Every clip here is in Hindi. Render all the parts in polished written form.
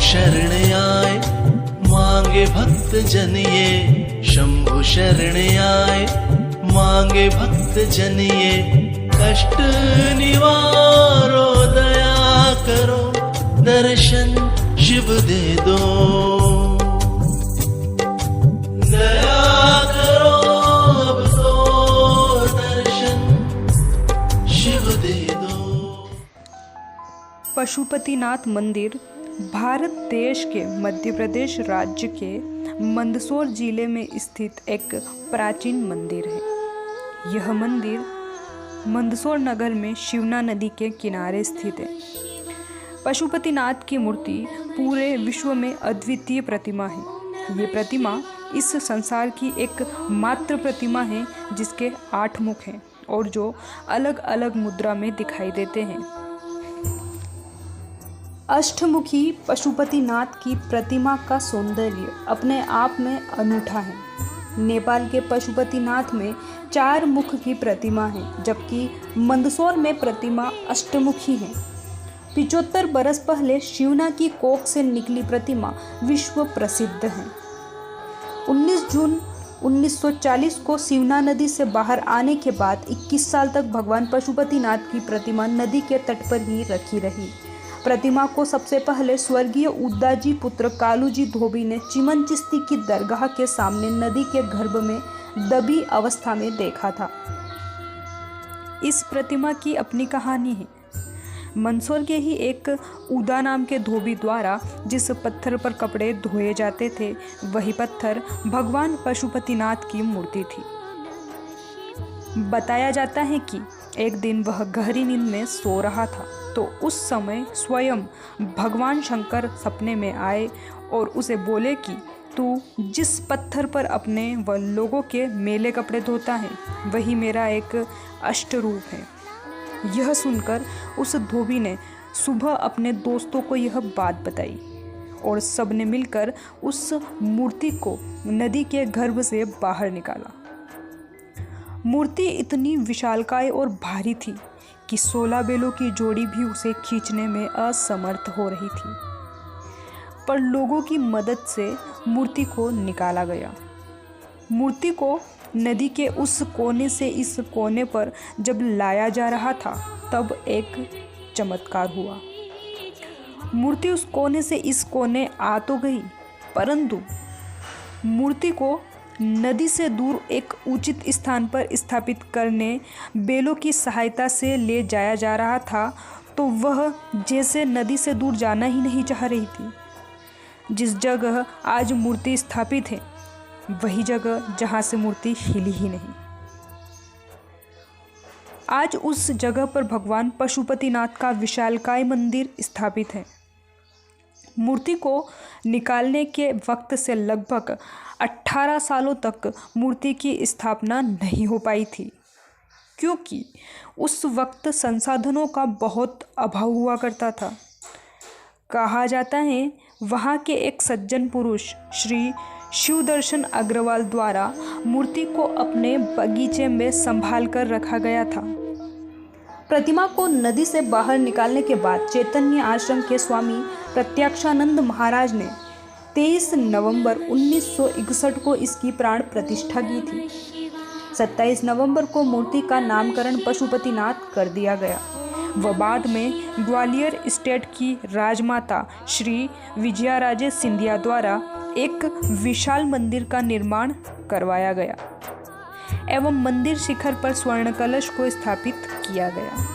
शरण आए, मांगे भक्त जन ये शंभु शरण आए, मांगे भक्त जन ये कष्ट निवारो, दया करो दर्शन शिव दे दो, दया करो अब तो दर्शन शिव दे दो। पशुपतिनाथ मंदिर भारत देश के मध्य प्रदेश राज्य के मंदसौर जिले में स्थित एक प्राचीन मंदिर है। यह मंदिर मंदसौर नगर में शिवना नदी के किनारे स्थित है। पशुपतिनाथ की मूर्ति पूरे विश्व में अद्वितीय प्रतिमा है। ये प्रतिमा इस संसार की एक मात्र प्रतिमा है जिसके 8 मुख हैं और जो अलग अलग मुद्रा में दिखाई देते हैं। अष्टमुखी पशुपतिनाथ की प्रतिमा का सौंदर्य अपने आप में अनूठा है। नेपाल के पशुपतिनाथ में 4 मुख की प्रतिमा है, जबकि मंदसौर में प्रतिमा अष्टमुखी है। 75 बरस पहले शिवना की कोख से निकली प्रतिमा विश्व प्रसिद्ध है। 19 जून 1940 को शिवना नदी से बाहर आने के बाद 21 साल तक भगवान पशुपतिनाथ की प्रतिमा नदी के तट पर ही रखी रही। प्रतिमा को सबसे पहले स्वर्गीय उद्दाजी पुत्र कालूजी धोबी ने चिमन चिश्ती की दरगाह के सामने नदी के गर्भ में दबी अवस्था में देखा था। इस प्रतिमा की अपनी कहानी है। मंदसौर के ही एक उदा नाम के धोबी द्वारा जिस पत्थर पर कपड़े धोए जाते थे, वही पत्थर भगवान पशुपतिनाथ की मूर्ति थी। बताया जाता है कि एक दिन वह गहरी नींद में सो रहा था, तो उस समय स्वयं भगवान शंकर सपने में आए और उसे बोले कि तू जिस पत्थर पर अपने व लोगों के मेले कपड़े धोता है, वही मेरा एक अष्ट रूप है। यह सुनकर उस धोबी ने सुबह अपने दोस्तों को यह बात बताई और सबने मिलकर उस मूर्ति को नदी के गर्भ से बाहर निकाला। मूर्ति इतनी विशालकाय और भारी थी कि 16 बैलों की जोड़ी भी उसे खींचने में असमर्थ हो रही थी, पर लोगों की मदद से मूर्ति को निकाला गया। मूर्ति को नदी के उस कोने से इस कोने पर जब लाया जा रहा था, तब एक चमत्कार हुआ। मूर्ति उस कोने से इस कोने आ तो गई, परंतु मूर्ति को नदी से दूर एक उचित स्थान पर स्थापित करने बैलों की सहायता से ले जाया जा रहा था, तो वह जैसे नदी से दूर जाना ही नहीं चाह रही थी। जिस जगह आज मूर्ति स्थापित है, वही जगह जहाँ से मूर्ति हिली ही नहीं। आज उस जगह पर भगवान पशुपतिनाथ का विशालकाय मंदिर स्थापित है। मूर्ति को निकालने के वक्त से लगभग 18 सालों तक मूर्ति की स्थापना नहीं हो पाई थी, क्योंकि उस वक्त संसाधनों का बहुत अभाव हुआ करता था। कहा जाता है वहाँ के एक सज्जन पुरुष श्री शिवदर्शन अग्रवाल द्वारा मूर्ति को अपने बगीचे में संभाल कर रखा गया था। प्रतिमा को नदी से बाहर निकालने के बाद चैतन्य आश्रम के स्वामी प्रत्याक्षानंद महाराज ने 23 नवंबर 1961 को इसकी प्राण प्रतिष्ठा की थी। 27 नवंबर को मूर्ति का नामकरण पशुपतिनाथ कर दिया गया व बाद में ग्वालियर स्टेट की राजमाता श्री विजयाराजे सिंधिया द्वारा एक विशाल मंदिर का निर्माण करवाया गया एवं मंदिर शिखर पर स्वर्ण कलश को स्थापित किया गया।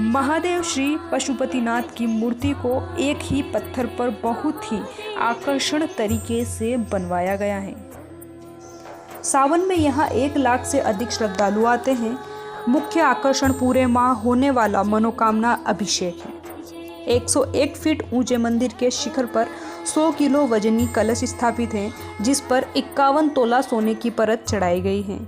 महादेव श्री पशुपतिनाथ की मूर्ति को एक ही पत्थर पर बहुत ही आकर्षण तरीके से बनवाया गया है। सावन में यहाँ 1 लाख से अधिक श्रद्धालु आते हैं। मुख्य आकर्षण पूरे माह होने वाला मनोकामना अभिषेक है। 101 फीट ऊंचे मंदिर के शिखर पर 100 किलो वजनी कलश स्थापित है, जिस पर 51 तोला सोने की परत चढ़ाई गई है।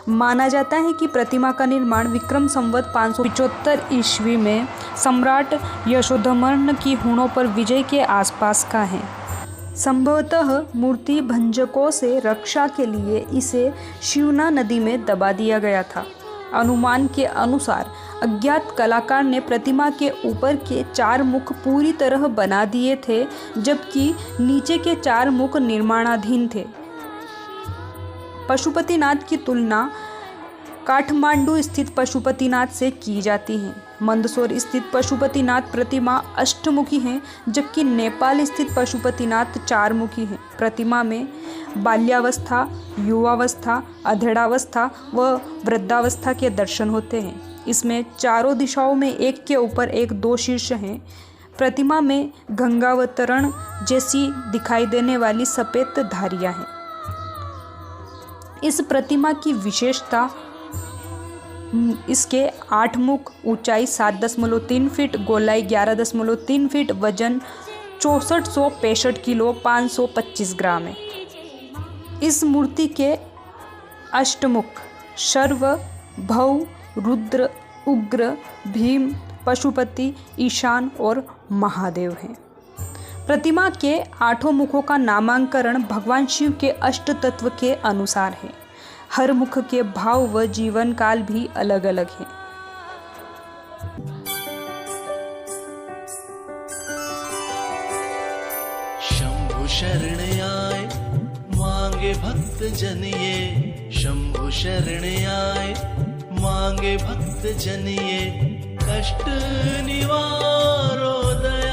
माना जाता है कि प्रतिमा का निर्माण विक्रम संवत 575 ईस्वी में सम्राट यशोधर्मन की हूणों पर विजय के आसपास का है। संभवतः मूर्ति भंजकों से रक्षा के लिए इसे शिवना नदी में दबा दिया गया था। अनुमान के अनुसार अज्ञात कलाकार ने प्रतिमा के ऊपर के 4 मुख पूरी तरह बना दिए थे, जबकि नीचे के 4 मुख निर्माणाधीन थे। पशुपतिनाथ की तुलना काठमांडू स्थित पशुपतिनाथ से की जाती है। मंदसौर स्थित पशुपतिनाथ प्रतिमा अष्टमुखी है, जबकि नेपाल स्थित पशुपतिनाथ 4 मुखी है। प्रतिमा में बाल्यावस्था, युवावस्था, अधेड़ावस्था व वृद्धावस्था के दर्शन होते हैं। इसमें चारों दिशाओं में एक के ऊपर एक 2 शीर्ष हैं। प्रतिमा में गंगावतरण जैसी दिखाई देने वाली सफ़ेद धारियां हैं। इस प्रतिमा की विशेषता इसके 8 मुख, ऊंचाई 7.3 फीट, गोलाई 11.3 फीट, वजन 6465 किलो 525 ग्राम है। इस मूर्ति के अष्टमुख शर्व, भव, रुद्र, उग्र, भीम, पशुपति, ईशान और महादेव हैं। प्रतिमा के 8 मुखों का नामांकन भगवान शिव के अष्ट तत्व के अनुसार है। हर मुख के भाव व जीवन काल भी अलग अलग है। शंभु शरण आए मांगे भक्त जन ये, शंभु शरण आए मांगे भक्त जन ये, कष्ट निवारो दया